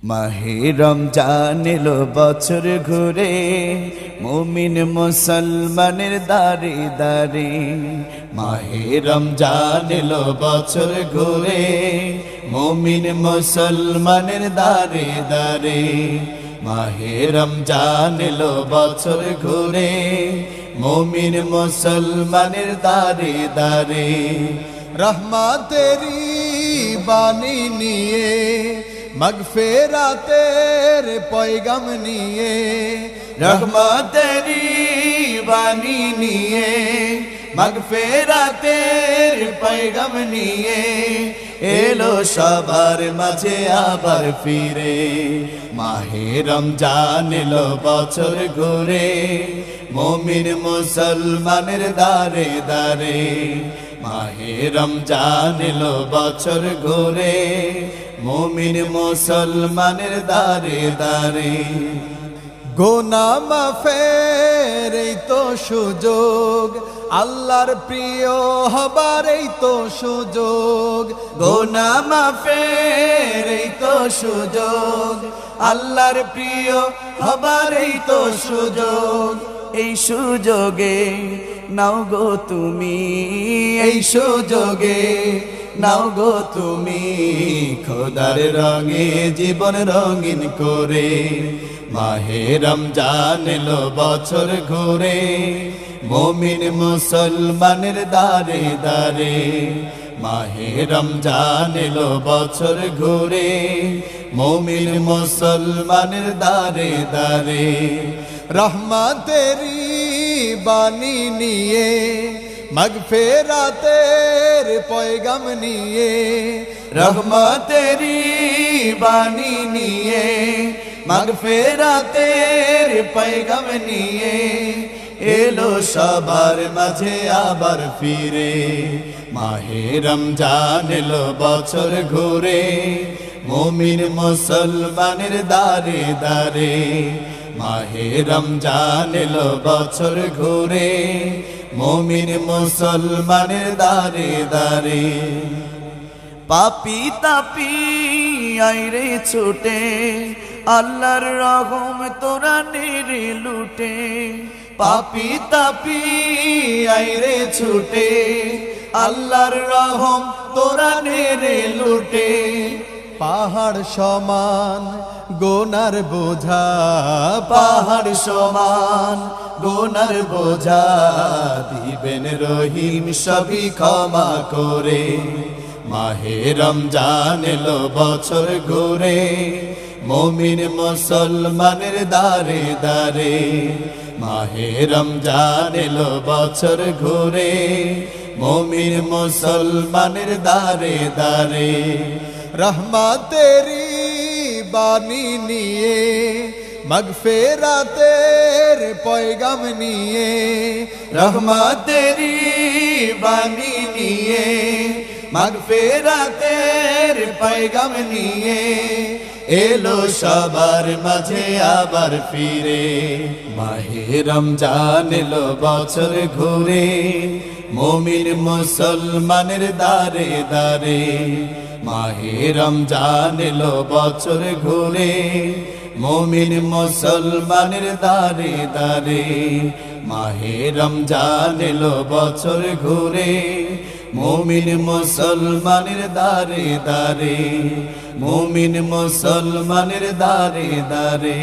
মাহে রমজান এলো বছর ঘুরে, মুমিন মুসলমানের দারে দারে। মাহে রমজান এলো বছর ঘুরে, মুমিন মুসলমানের দারে দারে। মাহে রমজান এলো বছর ঘুরে, মুমিন মুসলমানের দারে দারে। রহমতেরি বাণী নিয়ে, মগফিরাতের পয়গাম নিয়ে, রহমতেরি বাণী নিয়ে, মগফিরাতের পয়গাম নিয়ে, এলো সবার মাঝে আবার ফিরে। মাহে রমজান এলো বছর ঘুরে, মুমিন মুসলমানের দারে দারে। মাহে রমজান এলো বছর ঘুরে, মুমিন মুসলমানের দারে দারে। গুনাহ মাফের এই তো সুযোগ, আল্লাহর প্রিয় হবার এই তো সুযোগ। গুনাহ মাফের এই তো সুযোগ, আল্লাহর প্রিয় হবার এই তো সুযোগ। এই সুযোগে নাও গো তুমি, এই সুযোগে নাও গো তুমি, খোদার রঙে জীবন রঙিন করে। মাহে রমজান এলো বছর ঘুরে, মুমিন মুসলমানের দারে দারে। মাহে রমজান এলো বছর ঘুরে, মুমিন মুসলমানের দারে দারে। রহমতেরি বাণী নিয়ে, মগফিরাতের পয়গাম নিয়ে, রহমতেরি বাণী নিয়ে, মগফিরাতের পয়গাম নিয়ে, এলো সবার মাঝে আবার ফিরে। মাহে রমজান এলো বছর ঘুরে, মুমিন মুসলমানের দারে দারে। মাহে রমজান এলো বছর ঘুরে, মুমিন মুসলমানের দারে দারে। পাপি তাপি আইরে ছুটে, আল্লাহর রহম তোরা নেড়ে লুটে। পাপি তাপি আইরে ছুটে, আল্লাহর রহম তোরা নেড়ে লুটে। পাহাড় সমান গুনার বোঝা, পাহাড় সমান গুনার বোঝা, দিবেন রহিম সবই ক্ষমা করে। মাহে রমজান এলো বছর ঘুরে, মুমিন মুসলমানের দারে দারে। মাহে রমজান এলো বছর ঘুরে, মুমিন মুসলমানের দারে দারে। রহমতেরি বাণী নিয়ে, মগফিরাতের পয়গাম নিয়ে, রহমতেরি বাণী নিয়ে, মগফিরাতের পয়গাম নিয়ে, এলো সবার মাঝে আবার ফিরে। মাহে রমজান এলো বছর ঘুরে, মুমিন মুসলমানের দারে দারে। মাহে রমজান এলো বছর ঘুরে, মুমিন মুসলমানের দারে দারে। মাহে রমজান এলো বছর ঘুরে, মুমিন মুসলমানের দারে দারে। মুমিন মুসলমানের দারে দারে,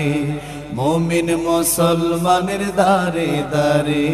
মুমিন মুসলমানের দারে দারে।